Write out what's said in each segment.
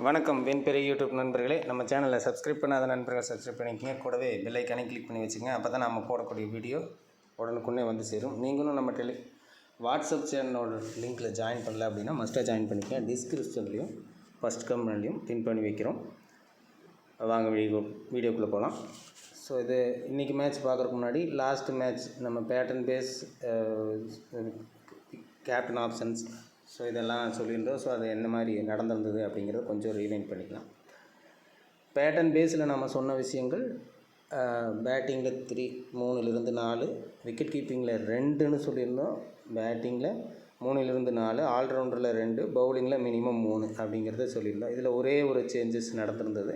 வணக்கம் வெண்பெரிய யூடியூப் நண்பர்களே, நம்ம சேனலில் சப்ஸ்கிரைப் பண்ணாத நண்பர்கள் சப்ஸ்கிரைப் பண்ணிக்கங்க. கூடவே பெல் ஐக்கானை கிளிக் பண்ணி வச்சுங்க. அப்போ தான் நம்ம போடக்கூடிய வீடியோ உடனுக்குன்னே வந்து சேரும். நீங்களும் நம்ம வாட்ஸ்அப் சேனலோட லிங்க்கில் ஜாயின் பண்ணல அப்படின்னா மஸ்ட்டாக ஜாயின் பண்ணிக்கங்க. டிஸ்கிரிப்ஷன்லேயும் ஃபஸ்ட் கமெண்ட்லேயும் பின் பண்ணி வைக்கிறோம். வாங்க வீடியோக்குள்ளே போகலாம். ஸோ இது இன்றைக்கி மேட்ச் பார்க்குறதுக்கு முன்னாடி லாஸ்ட் மேட்ச் நம்ம pattern base captain options so இதெல்லாம் சொல்லியிருந்தோம். ஸோ அது என்ன மாதிரி நடந்திருந்தது அப்படிங்கிறத கொஞ்சம் ரீவைண்ட் பண்ணிக்கலாம். பேட்டர்ன் பேஸில் நம்ம சொன்ன விஷயங்கள், பேட்டிங்கில் 3 4, விக்கெட் கீப்பிங்கில் 2ன்னு சொல்லியிருந்தோம். பேட்டிங்கில் 3 4, ஆல்ரவுண்டரில் 2, பவுலிங்கில் மினிமம் 3 அப்படிங்கிறத சொல்லியிருந்தோம். இதில் ஒரே ஒரு சேஞ்சஸ் நடந்திருந்தது.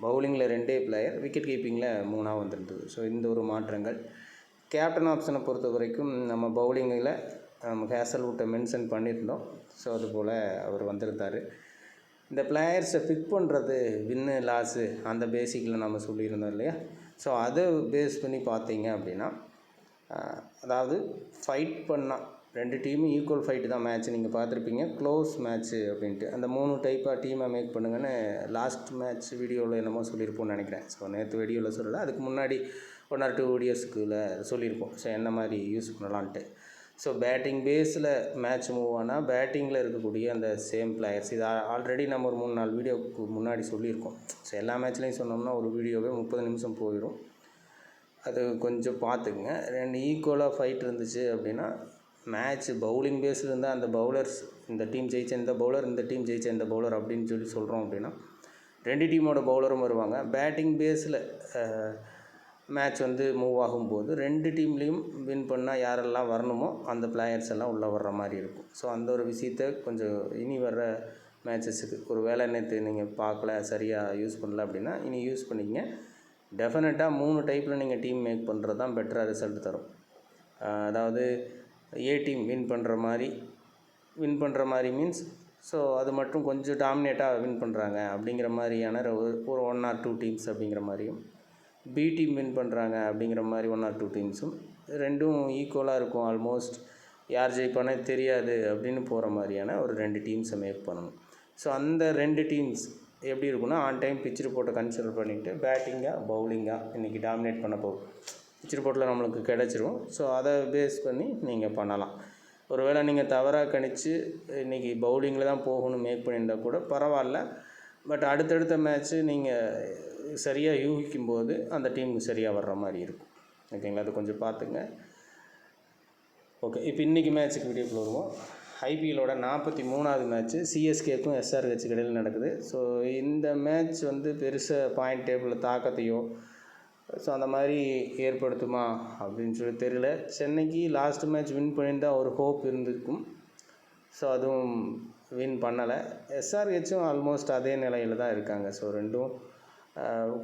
பவுலிங்கில் 2 பிளேயர், விக்கெட் கீப்பிங்கில் 3 வந்திருந்தது. ஸோ இந்த ஒரு மாற்றங்கள். கேப்டன் ஆப்ஷனை பொறுத்த வரைக்கும் நம்ம பவுலிங்கில் நம்ம ஹேசல்வுட்டை மென்ஷன் பண்ணியிருந்தோம். ஸோ அதுபோல் அவர் வந்திருந்தார். இந்த பிளேயர்ஸை பிக் பண்ணுறது வின்னு லாஸு அந்த பேசிக்கில் நம்ம சொல்லியிருந்தோம் இல்லையா. ஸோ அதை பேஸ் பண்ணி பார்த்தீங்க அப்படின்னா, அதாவது ஃபைட் பண்ணால் 2 டீமும் ஈக்குவல் ஃபைட்டு தான் மேட்ச். நீங்கள் பார்த்துருப்பீங்க க்ளோஸ் மேட்ச்சு அப்படின்ட்டு. அந்த 3 டைப்பாக டீமை மேக் பண்ணுங்கன்னு லாஸ்ட் மேட்ச் வீடியோவில் என்னமோ சொல்லியிருப்போம்னு நினைக்கிறேன். ஸோ நேற்று வீடியோவில் சொல்லலை, அதுக்கு முன்னாடி 1 or 2 வீடியோஸ்க்குள்ள சொல்லியிருப்போம். ஸோ என்ன மாதிரி யூஸ் பண்ணலான்ட்டு. ஸோ பேட்டிங் பேஸில் மேட்ச் மூவ் ஆனால் பேட்டிங்கில் இருக்கக்கூடிய அந்த சேம் பிளேயர்ஸ், இது ஆல்ரெடி நம்ம ஒரு 3-4 வீடியோவுக்கு முன்னாடி சொல்லியிருக்கோம். ஸோ எல்லா மேட்ச்லேயும் சொன்னோம்னா ஒரு வீடியோவே 30 நிமிஷம் போயிடும். அது கொஞ்சம் பார்த்துக்குங்க. 2 ஈக்குவலாக ஃபைட் இருந்துச்சு அப்படின்னா, மேட்ச் பவுலிங் பேஸில் இருந்தால் அந்த பவுலர்ஸ் இந்த டீம் ஜெயிச்ச இந்த பவுலர், இந்த டீம் ஜெயிச்ச இந்த பவுலர் அப்படின்னு சொல்கிறோம் அப்படின்னா 2 டீமோட பவுலரும் வருவாங்க. பேட்டிங் பேஸில் மேட்ச் மூவ் ஆகும்போது 2 டீம்லேயும் வின் பண்ணால் யாரெல்லாம் வரணுமோ அந்த பிளேயர்ஸ் எல்லாம் உள்ளே வர்ற மாதிரி இருக்கும். ஸோ அந்த ஒரு விஷயத்தை கொஞ்சம் இனி வர்ற மேட்சஸுக்கு, ஒரு வேளை நேற்று நீங்கள் பார்க்கல, சரியாக யூஸ் பண்ணல அப்படின்னா இனி யூஸ் பண்ணிக்கங்க. டெஃபினட்டாக 3 டைப்பில் நீங்கள் டீம் மேக் பண்ணுறது தான் பெட்டராக ரிசல்ட் தரும். அதாவது ஏ டீம் வின் பண்ணுற மாதிரி மீன்ஸ், ஸோ அது மட்டும் கொஞ்சம் டாமினேட்டாக வின் பண்ணுறாங்க அப்படிங்கிற மாதிரியான ஒரு 1 or 2 டீம்ஸ் அப்படிங்கிற மாதிரியும், பி டீம் வின் பண்ணுறாங்க அப்படிங்கிற மாதிரி 1 or 2 டீம்ஸும், 2ம் ஈக்குவலாக இருக்கும். ஆல்மோஸ்ட் யார் ஜெயிப்பானே தெரியாது அப்படின்னு போகிற மாதிரியான ஒரு 2 டீம்ஸை மேக் பண்ணணும். ஸோ அந்த 2 டீம்ஸ் எப்படி இருக்குன்னா, ஆன் டைம் பிச் ரிப்போர்ட்டை கன்சிடர் பண்ணிவிட்டு பேட்டிங்காக பவுலிங்காக இன்றைக்கி டாமினேட் பண்ண போகும். பிச் ரிப்போர்ட்டில் நம்மளுக்கு கிடச்சிரும். ஸோ அதை பேஸ் பண்ணி நீங்கள் பண்ணலாம். ஒருவேளை நீங்கள் தவறாக கணித்து இன்றைக்கி பவுலிங்கில் தான் போகணும் மேக் பண்ணியிருந்தால் கூட பரவாயில்ல. பட் அடுத்தடுத்த மேட்ச்சு நீங்கள் சரியாக யூகிக்கும்போது அந்த டீமுக்கு சரியாக வர்ற மாதிரி இருக்கும். ஓகேங்களா, அது கொஞ்சம் பார்த்துங்க. ஓகே, இப்போ இன்றைக்கி மேட்ச்சுக்கு வீடியோக்குள்ள வருவோம். ஐபிஎல்லோட 43வது மேட்ச்சு சிஎஸ்கேக்கும் எஸ்ஆர்ஹெச் இடையில் நடக்குது. ஸோ இந்த மேட்ச் பெருசாக பாயிண்ட் டேபிளில் தாக்கத்தையோ ஸோ அந்த மாதிரி ஏற்படுத்துமா அப்படின்னு தெரியல. சென்னைக்கு லாஸ்ட் மேட்ச் வின் பண்ணியிருந்தால் ஒரு ஹோப் இருந்திருக்கும். ஸோ அதுவும் வின் பண்ணலை. எஸ்ஆர்ஹெச்சும் ஆல்மோஸ்ட் அதே நிலையில் தான் இருக்காங்க. ஸோ 2ம்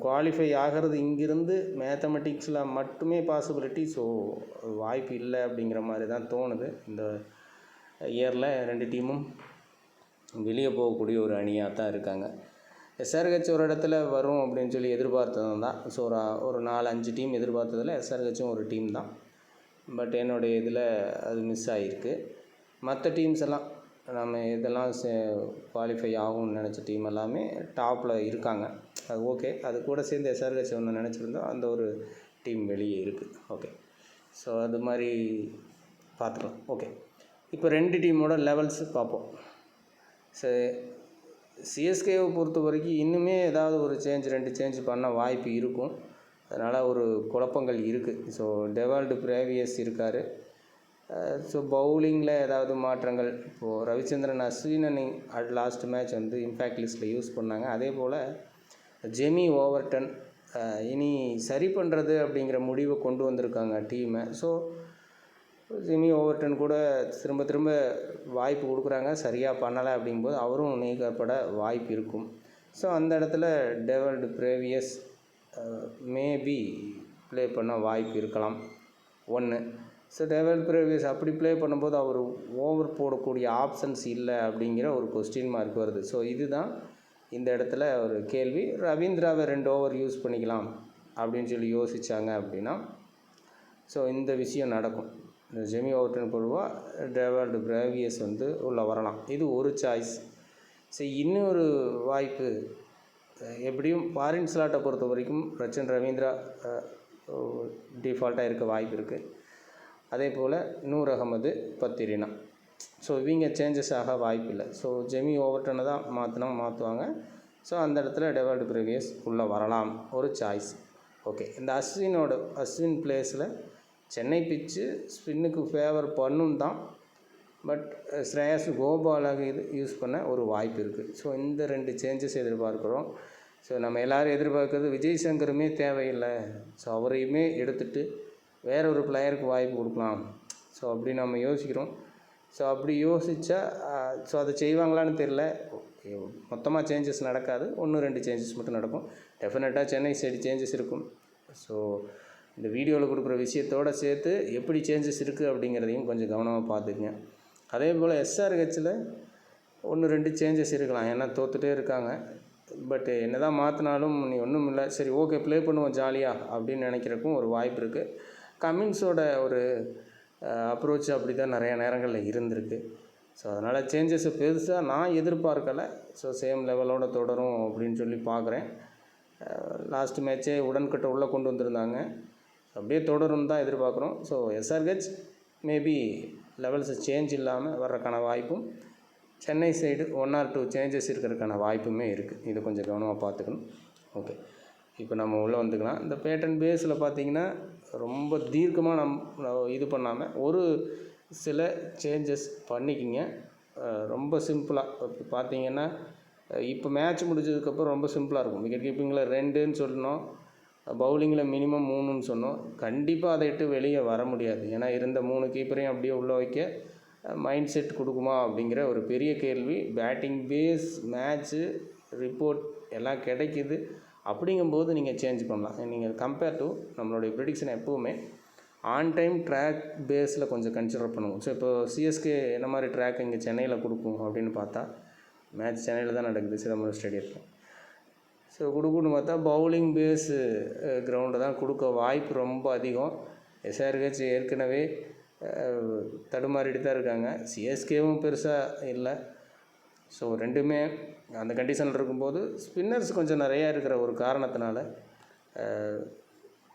குவாலிஃபை ஆகிறது இங்கிருந்து மேத்தமெட்டிக்ஸில் மட்டுமே பாசிபிலிட்டி. ஸோ வாய்ப்பு இல்லை அப்படிங்கிற மாதிரி தான் தோணுது. இந்த இயரில் 2 டீமும் வெளியே போகக்கூடிய ஒரு அணியாக தான் இருக்காங்க. எஸ்ஆர்ஹெச் ஒரு இடத்துல வரும் அப்படின்னு எதிர்பார்த்தது தான். ஸோ ஒரு 4-5 டீம் எதிர்பார்த்ததில் எஸ்ஆர்ஹெச்சும் ஒரு டீம் தான். பட் என்னுடைய இதில் அது மிஸ் ஆகிருக்கு. மற்ற டீம்ஸ் எல்லாம் நம்ம இதெல்லாம் குவாலிஃபை ஆகும்னு நினச்ச டீம் எல்லாமே டாப்பில் இருக்காங்க. அது ஓகே. அது கூட சேர்ந்து எஸ்ஆர்ஹெச் ஒன்று நினச்சிருந்தோம், அந்த ஒரு டீம் வெளியே இருக்குது. ஓகே, ஸோ அது மாதிரி பார்த்துக்கலாம். ஓகே, இப்போ 2 டீமோட லெவல்ஸு பார்ப்போம். ஸோ சிஎஸ்கேவை பொறுத்த வரைக்கும் இன்னுமே ஏதாவது ஒரு 2 சேஞ்ச் பண்ண வாய்ப்பு இருக்கும். அதனால் ஒரு குழப்பங்கள் இருக்குது. ஸோ டெவால்டு பிரேவியஸ் இருக்கார். ஸோ பவுலிங்கில் ஏதாவது மாற்றங்கள், இப்போது ரவிச்சந்திரன் அஸ்வினை லாஸ்ட் மேட்ச் இம்பேக்ட் லிஸ்ட்டில் யூஸ் பண்ணாங்க. அதே போல் ஜெமி ஓவர்டன் இனி சரி பண்ணுறது அப்படிங்கிற முடிவை கொண்டு வந்திருக்காங்க டீமை. ஸோ ஜெமி ஓவர்டன் கூட திரும்ப வாய்ப்பு கொடுக்குறாங்க, சரியாக பண்ணலை அப்படிங்கும்போது அவரும் நீக்கப்பட வாய்ப்பு இருக்கும். ஸோ அந்த இடத்துல டெவால்டு பிரேவியஸ் மேபி ப்ளே பண்ண வாய்ப்பு இருக்கலாம் 1. ஸோ டெவால்டு பிரேவியஸ் அப்படி ப்ளே பண்ணும்போது அவர் ஓவர் போடக்கூடிய ஆப்ஷன்ஸ் இல்லை அப்படிங்கிற ஒரு கொஸ்டின் மார்க் வருது. ஸோ இதுதான் இந்த இடத்துல ஒரு கேள்வி. ரவீந்திராவை 2 ஓவர் யூஸ் பண்ணிக்கலாம் அப்படின்னு யோசித்தாங்க அப்படின்னா ஸோ இந்த விஷயம் நடக்கும். ஜெமி ஓவர்டன் பொதுவாக டெவால்டு பிரேவியஸ் உள்ளே வரலாம். இது ஒரு சாய்ஸ். சரி, இன்னொரு வாய்ப்பு எப்படியும் ஃபாரின் ஸ்லாட்டை பொறுத்த வரைக்கும் ரச்சின் ரவீந்திரா டிஃபால்ட்டாக இருக்க வாய்ப்பு இருக்குது. அதே போல் நூர் அகமது, பத்திரினா. ஸோ இவங்க சேஞ்சஸ் ஆக வாய்ப்பு இல்லை. ஸோ ஜெமி ஓவர்டனை தான் மாற்றுவாங்க. ஸோ அந்த இடத்துல டெவால்ட் பிரேவியஸ் உள்ளே வரலாம், ஒரு சாய்ஸ். ஓகே, இந்த அஸ்வின் பிளேஸில் சென்னை பிச்சு ஸ்பின்னுக்கு ஃபேவர் பண்ணும் தான். பட் ஸ்ரேயாஸ் கோபாலாக இது யூஸ் பண்ண ஒரு வாய்ப்பு இருக்குது. ஸோ இந்த 2 சேஞ்சஸ் எதிர்பார்க்குறோம். ஸோ நம்ம எல்லோரும் எதிர்பார்க்குறது விஜய் சங்கருமே தேவையில்லை, ஸோ அவரையுமே எடுத்துகிட்டு வேற ஒரு பிளேயருக்கு வாய்ப்பு கொடுக்கலாம். ஸோ அப்படி நம்ம யோசிக்கிறோம். ஸோ அப்படி யோசித்தா ஸோ அதை செய்வாங்களான்னு தெரில. மொத்தமாக சேஞ்சஸ் நடக்காது, 1-2 சேஞ்சஸ் மட்டும் நடக்கும். டெஃபினட்டாக சென்னை சைடு சேஞ்சஸ் இருக்கும். ஸோ இந்த வீடியோவில் கொடுக்குற விஷயத்தோடு சேர்த்து எப்படி சேஞ்சஸ் இருக்குது அப்படிங்கிறதையும் கொஞ்சம் கவனமாக பார்த்துக்குங்க. அதே போல் எஸ்ஆர்ஹெச்சில் 1-2 சேஞ்சஸ் இருக்கலாம், ஏன்னா தோற்றுட்டே இருக்காங்க. பட் என்ன தான் மாற்றினாலும் நீ ஒன்றும் இல்லை, சரி ஓகே ப்ளே பண்ணுவோம் ஜாலியாக அப்படின்னு நினைக்கிறக்கும் ஒரு வாய்ப்பு இருக்குது. கமின்ஸோட ஒரு அப்ரோச் அப்படி தான் நிறையா நேரங்களில் இருந்திருக்கு. ஸோ அதனால் சேஞ்சஸை பெருசாக நான் எதிர்பார்க்கலை. ஸோ சேம் லெவலோடு தொடரும் அப்படின்னு சொல்லி பார்க்குறேன். லாஸ்ட் மேட்ச்சே உடன்கட்டை உள்ளே கொண்டு வந்திருந்தாங்க, அப்படியே தொடரும் தான் எதிர்பார்க்குறோம். So SRH maybe levels change இல்லாமல் வர்றதுக்கான வாய்ப்பும், சென்னை சைடு 1 or 2 சேஞ்சஸ் இருக்கிறதுக்கான வாய்ப்புமே இருக்குது. இதை கொஞ்சம் கவனமாக பார்த்துக்கணும். ஓகே, இப்போ நம்ம உள்ளே வந்துக்கலாம். இந்த பேட்டர்ன் பேஸில் பார்த்திங்கன்னா ரொம்ப தீர்க்கமாக இது பண்ணாமல் ஒரு சில சேஞ்சஸ் பண்ணிக்கிங்க. ரொம்ப சிம்பிளாக பார்த்திங்கன்னா இப்போ மேட்ச் முடிஞ்சதுக்கப்புறம் ரொம்ப சிம்பிளாக இருக்கும். விக்கெட் கீப்பிங்கில் 2ன்னு சொன்னோம், பவுலிங்கில் மினிமம் 3ன்னு சொன்னோம். கண்டிப்பாக அதை விட்டு வெளியே வர முடியாது. ஏன்னா இருந்த 3 கீப்பரையும் அப்படியே உள்ளே வைக்க மைண்ட் செட் கொடுக்குமா அப்படிங்கிற ஒரு பெரிய கேள்வி. பேட்டிங் பேஸ் மேட்ச்சு ரிப்போர்ட் எல்லாம் கிடைக்கிது. அப்படிங்கும்போது நீங்கள் சேஞ்ச் பண்ணலாம். நீங்கள் கம்பேர் டு நம்மளுடைய ப்ரெடிக்ஷன் எப்போவுமே ஆன் டைம் ட்ராக் பேஸில் கொஞ்சம் கன்சிடர் பண்ணுவோம். ஸோ இப்போ சிஎஸ்கே என்ன மாதிரி ட்ராக் இங்கே சென்னையில் கொடுக்கும் அப்படின்னு பார்த்தா, மேட்ச் சென்னையில் தான் நடக்குது, சிதம்பரம் ஸ்டேடியத்தில். ஸோ கொடுக்குன்னு பார்த்தா பவுலிங் பேஸு கிரவுண்டு தான் கொடுக்க வாய்ப்பு ரொம்ப அதிகம். எஸ்ஆர்ஹெச் ஏற்கனவே தடுமாறிட்டு தான் இருக்காங்க, சிஎஸ்கேவும் பெருசாக இல்லை. ஸோ ரெண்டுமே அந்த கண்டிஷனில் இருக்கும்போது ஸ்பின்னர்ஸ் கொஞ்சம் நிறையா இருக்கிற ஒரு காரணத்தினால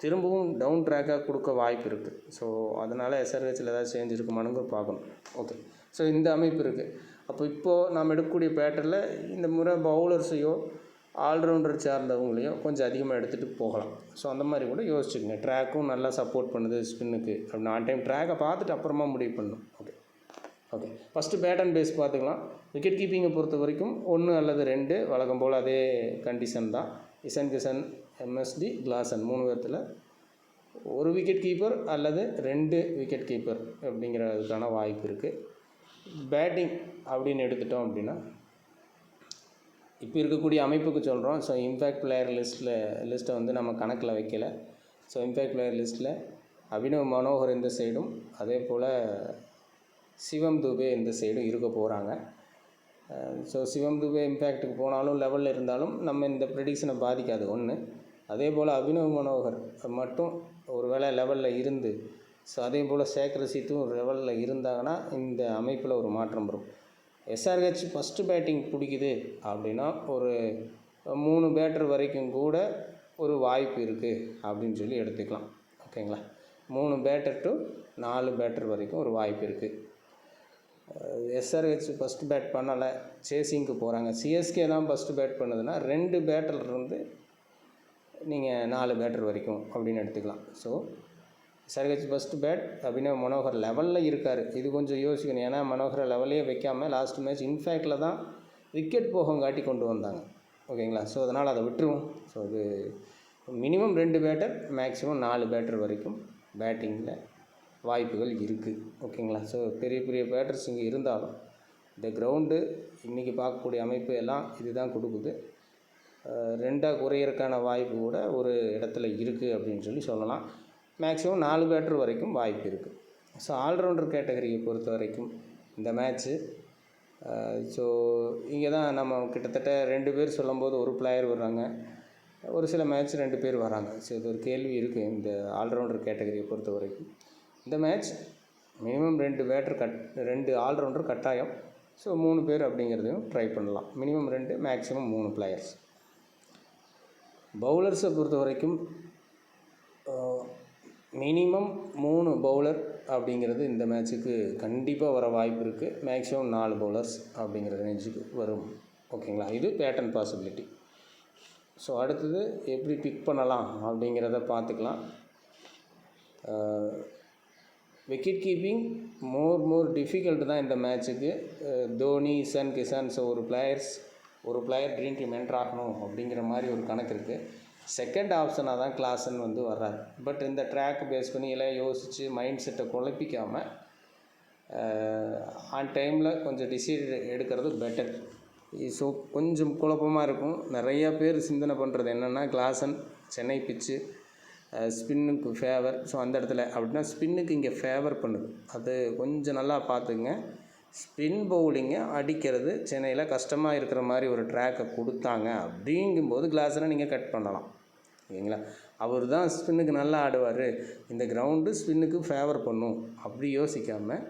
திரும்பவும் டவுன் ட்ராக்காக கொடுக்க வாய்ப்பு இருக்குது. ஸோ அதனால் எஸ்ஆர்ஹெச்சில் ஏதாவது சேஞ்ச் இருக்குமானுங்க பார்க்கணும். ஓகே, ஸோ இந்த அமைப்பு இருக்குது. அப்போ இப்போது நாம் எடுக்கக்கூடிய பேட்டரில் இந்த முறை பவுலர்ஸையோ ஆல்ரவுண்டர் சார்ந்தவங்களையும் கொஞ்சம் அதிகமாக எடுத்துகிட்டு போகலாம். ஸோ அந்த மாதிரி கூட யோசிச்சுக்கோங்க. ட்ராக்கும் நல்லா சப்போர்ட் பண்ணுது ஸ்பின்னுக்கு அப்படின்னு ஆன் டைம் ட்ராக்கை பார்த்துட்டு அப்புறமா முடிவு பண்ணணும். ஓகே, ஃபஸ்ட்டு பேட்டர்ன் பேஸ் பார்த்துக்கலாம். விக்கெட் கீப்பிங்கை பொறுத்த வரைக்கும் 1 அல்லது 2 வழக்கம் போல் அதே கண்டிஷன் தான். இசன் கிஷன், எம்எஸ்டி, கிளாசன் 3 பேர்த்தில் ஒரு விக்கெட் கீப்பர் அல்லது 2 விக்கெட் கீப்பர் அப்படிங்கிறதுக்கான வாய்ப்பு இருக்குது. பேட்டிங் அப்படின்னு எடுத்துட்டோம் அப்படின்னா இப்போ இருக்கக்கூடிய அமைப்புக்கு சொல்கிறோம். ஸோ இம்பேக்ட் பிளேயர் லிஸ்ட்டை வந்து நம்ம கணக்கில் வைக்கலை. ஸோ இம்பேக்ட் பிளேயர் லிஸ்ட்டில் அபினவ் மனோகர் இந்த சைடும், அதே போல் சிவம் துபே இந்த சைடும் இருக்க போகிறாங்க. ஸோ சிவம் துபே இம்பேக்ட்டுக்கு போனாலும் லெவலில் இருந்தாலும் நம்ம இந்த ப்ரெடிக்ஷனை பாதிக்காது ஒன்று. அதே போல் அபினவ் மனோகர் மட்டும் ஒரு வேளை லெவலில் இருந்து, ஸோ அதே போல் சேகர் ரஷீத்தும் லெவலில் இருந்தாங்கன்னா இந்த அமைப்பில் ஒரு மாற்றம் வரும். எஸ்ஆர்ஹெச் ஃபஸ்ட்டு பேட்டிங் பிடிக்குது அப்படின்னா ஒரு 3 பேட்டர் வரைக்கும் கூட ஒரு வாய்ப்பு இருக்குது அப்படின்னு சொல்லி எடுத்துக்கலாம். ஓகேங்களா, 3 பேட்டர் டு 4 பேட்டர் வரைக்கும் ஒரு வாய்ப்பு இருக்குது. எஸ்ஆர்ஹெச் ஃபஸ்ட்டு பேட் பண்ணலை, சேசிங்க்கு போகிறாங்க. சிஎஸ்கே தான் ஃபஸ்ட்டு பேட் பண்ணுதுன்னா 2 பேட்டர்லேருந்து நீங்கள் 4 பேட்டர் வரைக்கும் அப்படின்னு எடுத்துக்கலாம். So SRH first bat Abhinav Manohar லெவலில் இருக்கார். இது கொஞ்சம் யோசிக்கணும். ஏன்னா மனோகரை லெவலே வைக்காமல் லாஸ்ட் மேட்ச் இன்ஃபேக்டில் தான் விக்கெட் போகங்காட்டி கொண்டு வந்தாங்க. ஓகேங்களா, ஸோ அதனால் அதை விட்டுருவோம். ஸோ இது மினிமம் 2 பேட்டர், மேக்ஸிமம் 4 பேட்டர் வரைக்கும் பேட்டிங்கில் வாய்ப்புகள் இருக்குது. ஓகேங்களா, ஸோ பெரிய பெரிய பேட்டர்ஸ் இங்கே இருந்தாலும் இந்த கிரவுண்டு இன்றைக்கி பார்க்கக்கூடிய அமைப்பு எல்லாம் இது தான் கொடுக்குது. 2ஆக குறையிறதுக்கான வாய்ப்பு கூட ஒரு இடத்துல இருக்குது அப்படின்னு சொல்லலாம். மேக்ஸிமம் 4 பேட்டர் வரைக்கும் வாய்ப்பு இருக்குது. ஸோ ஆல்ரவுண்டர் கேட்டகரியை பொறுத்த வரைக்கும் இந்த மேட்ச்சு ஸோ இங்கே தான் நம்ம கிட்டத்தட்ட 2 பேர் சொல்லும்போது ஒரு பிளேயர் வர்றாங்க, ஒரு சில மேட்ச் 2 பேர் வராங்க. ஸோ இது ஒரு கேள்வி இருக்குது இந்த ஆல்ரவுண்டர் கேட்டகரியை பொறுத்த வரைக்கும். இந்த மேட்ச் மினிமம் 2 ஆல்ரவுண்டர் கட்டாயம். ஸோ 3 பேர் அப்படிங்கிறதையும் ட்ரை பண்ணலாம். Minimum 2 maximum 3 players. பவுலர்ஸை பொறுத்த வரைக்கும் மினிமம் 3 பவுலர் அப்படிங்கிறது இந்த மேட்ச்சுக்கு கண்டிப்பாக வர வாய்ப்பு இருக்குது. மேக்ஸிமம் 4 பவுலர்ஸ் அப்படிங்கிற ரேஞ்சுக்கு வரும். ஓகேங்களா, இது பேட்டர்ன் பாசிபிலிட்டி. ஸோ அடுத்தது எப்படி பிக் பண்ணலாம் அப்படிங்கிறத பார்த்துக்கலாம். விக்கெட் கீப்பிங் மோர் டிஃபிகல்ட் தான் இந்த மேட்ச்சுக்கு. தோனி, இசான் கிசான், ஸோ ஒரு பிளேயர் ட்ரீம் டீம் என்ட்ரு ஆகணும் அப்படிங்கிற மாதிரி ஒரு கணக்கு இருக்குது. செகண்ட் ஆப்ஷனாக தான் கிளாசன் வந்து வர்றார். பட் இந்த ட்ராக் பேஸ் பண்ணி எல்லாம் யோசித்து மைண்ட் செட்டை குழப்பிக்காமல் ஆன் டைமில் கொஞ்சம் டிசிஷன் எடுக்கிறது பெட்டர். ஸோ கொஞ்சம் குழப்பமாக இருக்கும். நிறையா பேர் சிந்தனை பண்ணுறது என்னென்னா, கிளாசன் சென்னை பிச்சு ஸ்பின்னுக்கு ஃபேவர். ஸோ அந்த இடத்துல அப்படின்னா ஸ்பின்னுக்கு இங்கே ஃபேவர் பண்ணுது. அது கொஞ்சம் நல்லா பார்த்துக்குங்க. ஸ்பின் பவுலிங்கை அடிக்கிறது சென்னையில் கஷ்டமாக இருக்கிற மாதிரி ஒரு ட்ராக்கை கொடுத்தாங்க. அப்படிங்கும்போது கிளாஸனை நீங்கள் கட் பண்ணலாம். ஓகேங்களா, அவர் தான் ஸ்பின்னுக்கு நல்லா ஆடுவார், இந்த கிரவுண்டு ஸ்பின்னுக்கு ஃபேவர் பண்ணும் அப்படி யோசிக்காமல்,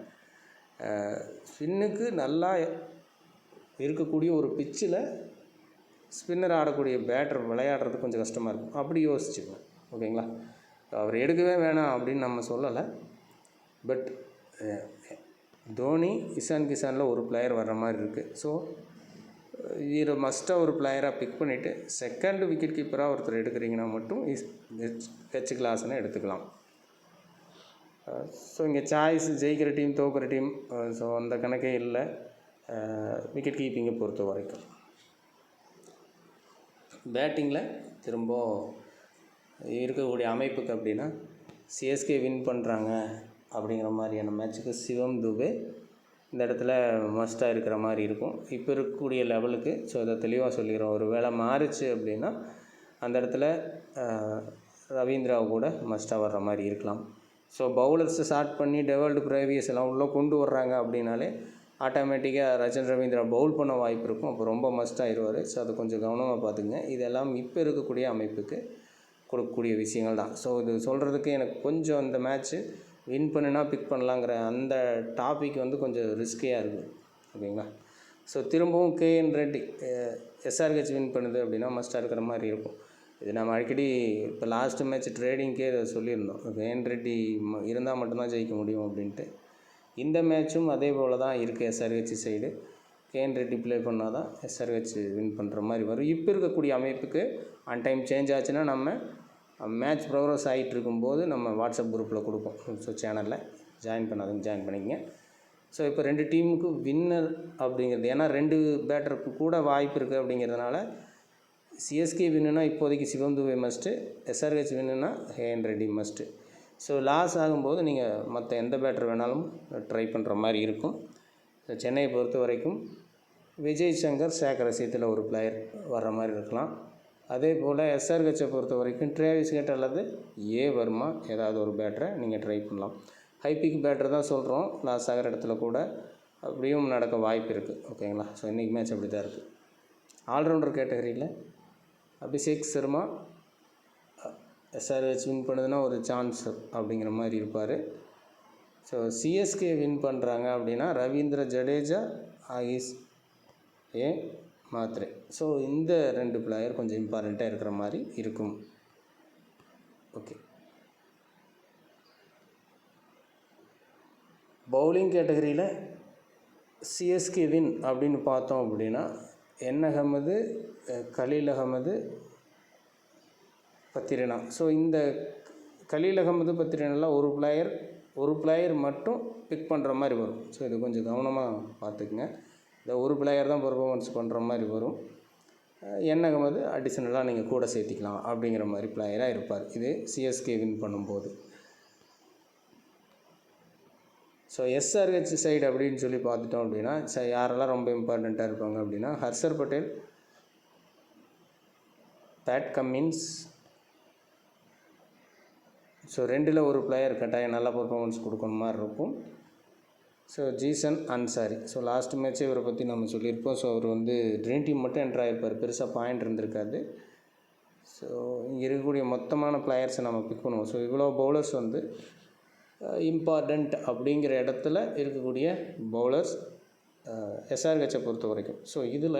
ஸ்பின்னுக்கு நல்லா இருக்கக்கூடிய ஒரு பிச்சில் ஸ்பின்னர் ஆடக்கூடிய பேட்டர் விளையாடுறது கொஞ்சம் கஷ்டமாக இருக்கும். அப்படி யோசிச்சுக்குவேன். ஓகேங்களா, அவர் எடுக்கவே வேணாம் அப்படின்னு நம்ம சொல்லலை. பட் தோனி, இசான் கிசானில் ஒரு பிளேயர் வர்ற மாதிரி இருக்குது. ஸோ இதில் மஸ்ட்டாக ஒரு பிளேயராக பிக் பண்ணிவிட்டு செகண்ட் விக்கெட் கீப்பராக ஒருத்தர் எடுக்கிறீங்கன்னா மட்டும் ஹெச் கிளாஸ்னு எடுத்துக்கலாம். ஸோ இங்கே சாய்ஸ் ஜெயிக்கிற டீம் தோக்கிற டீம், ஸோ அந்த கணக்கே இல்லை விக்கெட் கீப்பிங்கை பொறுத்த வரைக்கும். பேட்டிங்கில் திரும்ப இருக்கக்கூடிய அமைப்புக்கு அப்படின்னா சிஎஸ்கே வின் பண்ணுறாங்க அப்படிங்கிற மாதிரியான மேட்ச்சுக்கு சிவம் துபே இந்த இடத்துல மஸ்ட்டாக இருக்கிற மாதிரி இருக்கும் இப்போ இருக்கக்கூடிய லெவலுக்கு. ஸோ இதை தெளிவாக சொல்லிடுறோம். ஒரு வேளை மாறிச்சு அப்படின்னா அந்த இடத்துல ரவீந்திராவை கூட மஸ்ட்டாக வர்ற மாதிரி இருக்கலாம். ஸோ பவுலர்ஸை ஸ்டார்ட் பண்ணி டெவல்டு பிரேவியஸ் எல்லாம் உள்ளே கொண்டு வர்றாங்க அப்படின்னாலே ஆட்டோமேட்டிக்காக ரஜன் ரவீந்திரா பவுல் பண்ண வாய்ப்பு இருக்கும். அப்போ ரொம்ப மஸ்ட்டாகிடுவார். ஸோ அதை கொஞ்சம் கவனமாக பார்த்துங்க. இதெல்லாம் இப்போ இருக்கக்கூடிய அமைப்புக்கு கொடுக்கக்கூடிய விஷயங்கள் தான். ஸோ இது சொல்கிறதுக்கு எனக்கு கொஞ்சம் இந்த மேட்ச்சு வின் பண்ணுனா பிக் பண்ணலாங்கிற அந்த டாபிக் வந்து கொஞ்சம் ரிஸ்கியாக இருக்குது. ஓகேங்களா, ஸோ திரும்பவும் கேஎன் ரெட்டி எஸ்ஆர்ஹெச் வின் பண்ணுது அப்படின்னா மஸ்ட்டாக இருக்கிற மாதிரி இருக்கும். இது நம்ம அடிக்கடி இப்போ லாஸ்ட்டு மேட்ச் ட்ரேடிங்க்கே இதை சொல்லியிருந்தோம். கேஎன் ரெட்டி இருந்தால் மட்டும்தான் ஜெயிக்க முடியும் அப்படின்ட்டு. இந்த மேட்சும் அதே போல் தான் இருக்குது. SRH side KN Reddy play பண்ணால் தான் எஸ்ஆர்ஹெச் வின் பண்ணுற மாதிரி வரும். இப்போ இருக்கக்கூடிய அமைப்புக்கு ஆன் டைம் சேஞ்ச் ஆச்சுன்னா நம்ம மேட்ச் ப்ரோக்ரஸ் ஆகிட்டு இருக்கும்போது நம்ம வாட்ஸ்அப் குரூப்பில் கொடுப்போம். ஸோ சேனலில் ஜாயின் பண்ணாதுங்க ஜாயின் பண்ணிங்க. ஸோ இப்போ 2 டீமுக்கு வின்னர் அப்படிங்கிறது, ஏன்னா 2 பேட்டருக்கு கூட வாய்ப்பு இருக்குது அப்படிங்கிறதுனால சிஎஸ்கே வின்னுனா இப்போதைக்கு சிவம் துபே மஸ்ட்டு, எஸ்ஆர்ஹெச் வின்னுனா KN Reddy must. So loss ஆகும்போது நீங்கள் மற்ற எந்த பேட்டர் வேணாலும் ட்ரை பண்ணுற மாதிரி இருக்கும். ஸோ சென்னையை பொறுத்த வரைக்கும் விஜய் சங்கர், சேகர் ரசியத்தில் ஒரு பிளேயர் வர்ற மாதிரி இருக்கலாம். அதே போல் எஸ்ஆர்ஹெச்சை பொறுத்த வரைக்கும் ட்ரேவிஸ் ஹெட் அல்லது ஏ வர்மா ஏதாவது ஒரு பேட்டரை நீங்கள் ட்ரை பண்ணலாம். ஹைபிக் பேட்டர் தான் சொல்கிறோம், லாஸ் ஆகிற இடத்துல கூட அப்படியும் நடக்க வாய்ப்பு இருக்குது. ஓகேங்களா, ஸோ இன்றைக்கி மேட்ச் அப்படி தான் இருக்குது. ஆல்ரவுண்டர் கேட்டகரியில் அபிஷேக் சர்மா எஸ்ஆர்ஹெச் வின் பண்ணுதுன்னா ஒரு சான்ஸ் அப்படிங்கிற மாதிரி இருப்பார். ஸோ சிஎஸ்கே வின் பண்ணுறாங்க அப்படின்னா ரவீந்திர ஜடேஜா, ஆகிஸ் ஏ மாத்ரே. ஸோ இந்த 2 பிளேயர் கொஞ்சம் இம்பார்ட்டண்ட்டாக இருக்கிற மாதிரி இருக்கும். ஓகே, பவுலிங் கேட்டகரியில் சிஎஸ்கே வின் அப்படின்னு பார்த்தோம் அப்படின்னா என் அகமது, கலீல் அகமது, பத்திரனா. ஸோ இந்த கலீல் அகமது, பத்திரனாலாம் ஒரு பிளேயர் மட்டும் பிக் பண்ணுற மாதிரி வரும். ஸோ இது கொஞ்சம் கவனமாக பார்த்துக்குங்க. இந்த ஒரு பிளேயர் தான் பெர்ஃபார்மன்ஸ் பண்ணுற மாதிரி வரும். என் அகமது அடிஷ்னலாக நீங்கள் கூட சேர்த்திக்கலாம் அப்படிங்கிற மாதிரி பிளேயராக இருப்பார் இது சிஎஸ்கே வின் பண்ணும்போது. ஸோ எஸ்ஆர்ஹெச் சைடு அப்படின்னு சொல்லி பார்த்துட்டோம் அப்படின்னா யாரெல்லாம் ரொம்ப இம்பார்ட்டண்ட்டாக இருப்பாங்க அப்படின்னா ஹர்ஷர் பட்டேல், பேட் கம்மின்ஸ். ஸோ 2ல் ஒரு பிளேயர் கட்டாயம் நல்லா பர்ஃபார்மன்ஸ் கொடுக்கணும் மாதிரி இருக்கும். ஸோ ஜீசன் அன்சாரி. ஸோ லாஸ்ட் மேட்ச்சே இவரை பற்றி நம்ம சொல்லியிருப்போம். ஸோ அவர் வந்து ட்ரீம் டீம் மட்டும் என்ட்ரு ஆகிருப்பார், பெருசாக பாயிண்ட் இருந்திருக்காது. ஸோ இங்கே இருக்கக்கூடிய மொத்தமான பிளேயர்ஸை நம்ம பிக் பண்ணுவோம். ஸோ இவ்வளோ பவுலர்ஸ் வந்து இம்பார்ட்டண்ட் அப்படிங்கிற இடத்துல இருக்கக்கூடிய பவுலர்ஸ் எஸ்ஆர்ஹெச்சை பொறுத்த வரைக்கும். ஸோ இதில்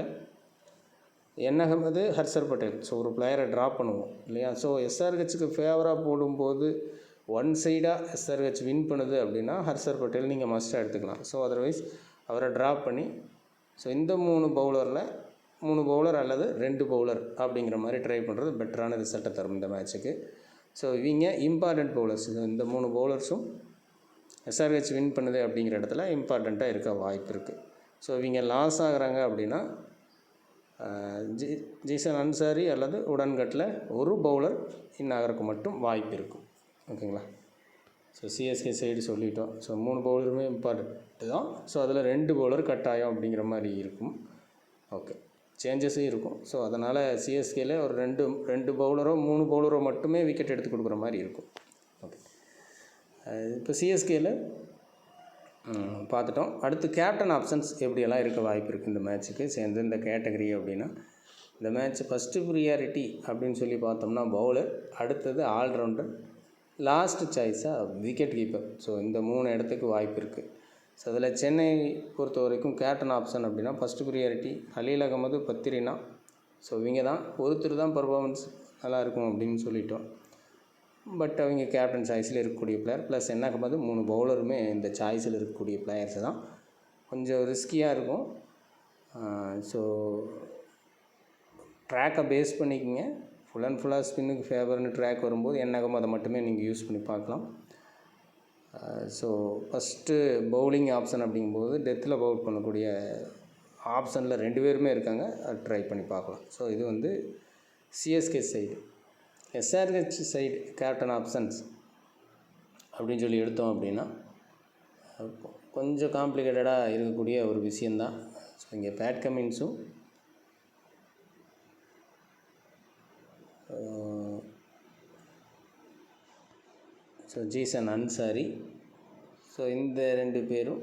என் அகமது, ஹர்ஷர் பட்டேல். ஸோ ஒரு பிளேயரை ட்ராப் பண்ணுவோம் இல்லையா? ஸோ எஸ்ஆர்ஹெச்சுக்கு ஃபேவராக போடும்போது ஒன் சைடாக எஸ்ஆர்ஹெச் வின் பண்ணுது அப்படின்னா ஹர்ஷர் பட்டேல் நீங்கள் மஸ்ட்டாக எடுத்துக்கலாம். ஸோ அதர்வைஸ் அவரை ட்ராப் பண்ணி ஸோ இந்த 3 பவுலரில் 3 பவுலர் அல்லது 2 பவுலர் அப்படிங்கிற மாதிரி ட்ரை பண்ணுறது பெட்டரான ரிசல்ட்டை தரும் இந்த மேட்ச்சுக்கு. ஸோ இவங்க இம்பார்ட்டண்ட் பவுலர்ஸ். இந்த 3 பவுலர்ஸும் எஸ்ஆர்ஹெச் வின் பண்ணுது அப்படிங்கிற இடத்துல இம்பார்ட்டண்ட்டாக இருக்க வாய்ப்பு இருக்குது. ஸோ இவங்க லாஸ் ஆகிறாங்க அப்படின்னா ஜீசன் அன்சாரி அல்லது உடன்கட்டில் ஒரு பவுலர் ஆகிறதுக்கு மட்டும் வாய்ப்பு இருக்கும். ஓகேங்களா? ஸோ சிஎஸ்கே சைடு சொல்லிட்டோம். ஸோ 3 பவுலருமே இம்பார்ட்டண்ட்டு தான். ஸோ அதில் 2 பவுலர் கட்டாயம் அப்படிங்கிற மாதிரி இருக்கும். ஓகே, சேஞ்சஸும் இருக்கும். ஸோ அதனால் சிஎஸ்கேல ஒரு 2 பவுலரோ 3 பவுலரோ மட்டுமே விக்கெட் எடுத்து கொடுக்குற மாதிரி இருக்கும். ஓகே, இப்போ சிஎஸ்கேல பார்த்துட்டோம். அடுத்து கேப்டன் ஆப்ஷன்ஸ் எப்படியெல்லாம் இருக்க வாய்ப்பு இருக்குது இந்த மேட்ச்சுக்கு சேர்ந்து இந்த கேட்டகரி அப்படின்னா, இந்த மேட்ச் ஃபஸ்ட்டு ப்ரியாரிட்டி அப்படின்னு சொல்லி பார்த்தோம்னா பவுலர், அடுத்தது ஆல்ரவுண்டர், லாஸ்ட் சாய்ஸாக விக்கெட் கீப்பர். ஸோ இந்த 3 இடத்துக்கு வாய்ப்பு இருக்குது. ஸோ அதில் சென்னை பொறுத்த வரைக்கும் கேப்டன் ஆப்ஷன் அப்படின்னா first priority Khaleel Ahmed, Pathirana. So இவங்க தான் ஒருத்தர் தான் பர்ஃபார்மன்ஸ் நல்லாயிருக்கும் அப்படின்னு சொல்லிட்டோம். பட் அவங்க கேப்டன் சாய்ஸில் இருக்கக்கூடிய பிளேயர் ப்ளஸ் என் அகமது 3 பவுலருமே இந்த சாய்ஸில் இருக்கக்கூடிய பிளேயர்ஸ் தான். கொஞ்சம் ரிஸ்கியாக இருக்கும். ஸோ ட்ராக்கை பேஸ் பண்ணிக்கோங்க. ஃபுல் அண்ட் ஃபுல்லாக ஸ்பின்னுக்கு ஃபேவர்னு ட்ராக் வரும்போது என் அகமதை மட்டுமே நீங்கள் யூஸ் பண்ணி பார்க்கலாம். ஸோ ஃபஸ்ட்டு பவுலிங் ஆப்ஷன் அப்படிங்கும்போது டெத்தில் பவுல் பண்ணக்கூடிய ஆப்ஷனில் 2 பேருமே இருக்காங்க. அது ட்ரை பண்ணி பார்க்கலாம். ஸோ இது வந்து CSK side. SRH side captain options அப்படின்னு சொல்லி எடுத்தோம் அப்படின்னா கொஞ்சம் காம்ப்ளிகேட்டடாக இருக்கக்கூடிய ஒரு விஷயந்தான். ஸோ இங்கே பேட் கமின்ஸும் ஸோ ஜீசன் அன்சாரி. ஸோ இந்த 2 பேரும்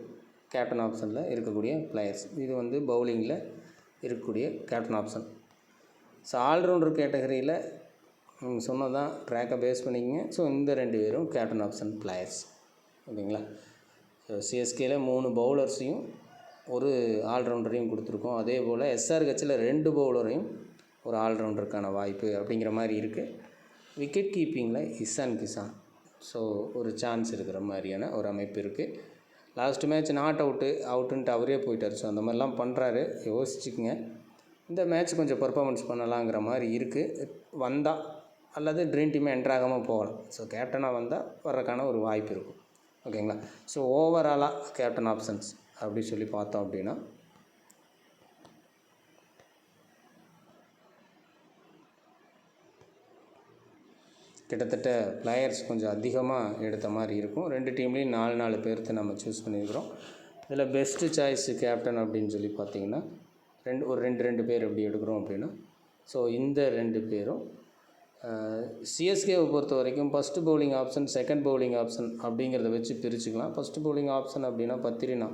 கேப்டன் ஆப்ஷனில் இருக்கக்கூடிய பிளேயர்ஸ். இது வந்து பவுலிங்கில் இருக்கக்கூடிய கேப்டன் ஆப்ஷன். ஸோ ஆல்ரவுண்டர் கேட்டகரியில் நீங்கள் சொன்னதான் ட்ராக்கை பேஸ் பண்ணிக்கங்க. ஸோ இந்த 2 பேரும் கேப்டன் ஆப்ஷன் பிளேயர்ஸ். ஓகேங்களா? ஸோ சிஎஸ்கேல 3 பவுலர்ஸையும் ஒரு ஆல்ரவுண்டரையும் கொடுத்துருக்கோம். அதே போல் எஸ்ஆர்ஹெச்சில் 2 பவுலரையும் ஒரு ஆல்ரவுண்டருக்கான வாய்ப்பு அப்படிங்கிற மாதிரி இருக்குது. விக்கெட் கீப்பிங்கில் இஷான் கிஷான். ஸோ ஒரு சான்ஸ் இருக்கிற மாதிரியான ஒரு அமைப்பு இருக்குது. லாஸ்ட் மேட்ச் நாட் அவுட்டுன்ட்டு அவரே போயிட்டார். ஸோ அந்த மாதிரிலாம் பண்ணுறாரு, யோசிச்சுக்குங்க. இந்த மேட்ச் கொஞ்சம் பர்ஃபார்மன்ஸ் பண்ணலாங்கிற மாதிரி இருக்குது. வந்தால் அல்லது ட்ரீம் டீமை என்ட்ராகாமல் போகலாம். ஸோ கேப்டனாக வந்தால் வர்றதுக்கான ஒரு வாய்ப்பு இருக்கும். ஓகேங்களா? ஸோ ஓவராலாக கேப்டன் ஆப்ஷன்ஸ் அப்படி சொல்லி பார்த்தோம் அப்படின்னா கிட்டத்தட்ட பிளேயர்ஸ் கொஞ்சம் அதிகமாக எடுத்த மாதிரி இருக்கும். 2 டீம்லேயும் 4 பேர்த்து நம்ம சூஸ் பண்ணியிருக்கிறோம். இதில் பெஸ்ட்டு சாய்ஸு கேப்டன் அப்படின்னு சொல்லி பார்த்தீங்கன்னா ஒரு 2 பேர் எப்படி எடுக்கிறோம் அப்படின்னா, ஸோ இந்த 2 பேரும் சிஎஸ்கேவை பொறுத்த வரைக்கும் first bowling option, second bowling option அப்படிங்கிறத வச்சு பிரிச்சுக்கலாம். ஃபஸ்ட்டு பவுலிங் ஆப்ஷன் அப்படின்னா பத்திரினா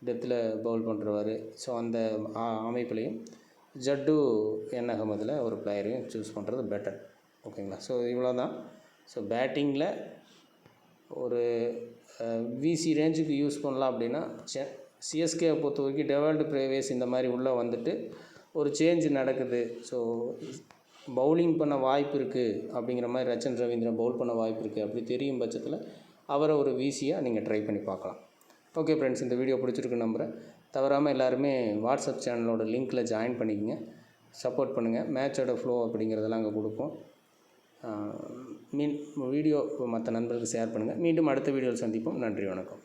டெத்தில் பவுல் பண்ணுறவார். ஸோ அந்த அமைப்புலையும் ஜட்டு என் அகமதில் ஒரு பிளேயரையும் சூஸ் பண்ணுறது பெட்டர். ஓகேங்களா? ஸோ இவ்வளோ தான். ஸோ பேட்டிங்கில் ஒரு விசி ரேஞ்சுக்கு யூஸ் பண்ணலாம் அப்படின்னா சிஎஸ்கேவை பொறுத்த வரைக்கும் டெவால்டு பிரேவேஸ் இந்த மாதிரி உள்ளே வந்துட்டு ஒரு சேஞ்ச் நடக்குது. ஸோ பவுலிங் பண்ண வாய்ப்பு இருக்குது அப்படிங்கிற மாதிரி ரச்சன் ரவீந்திரன் பவுல் பண்ண வாய்ப்பு இருக்குது அப்படி தெரியும் பட்சத்தில் அவரை ஒரு விசியாக நீங்கள் ட்ரை பண்ணி பார்க்கலாம். ஓகே ஃப்ரெண்ட்ஸ், இந்த வீடியோ பிடிச்சிருக்கு நம்புகிறேன். தவறாமல் எல்லாருமே வாட்ஸ்அப் சேனலோட லிங்க்கில் ஜாயின் பண்ணிக்கங்க, சப்போர்ட் பண்ணுங்கள். மேட்சோட ஃப்ளோ அப்படிங்கிறதெல்லாம் அங்கே கொடுப்போம். வீடியோ மற்ற நண்பர்களுக்கு ஷேர் பண்ணுங்கள். மீண்டும் அடுத்த வீடியோவில் சந்திப்போம். நன்றி, வணக்கம்.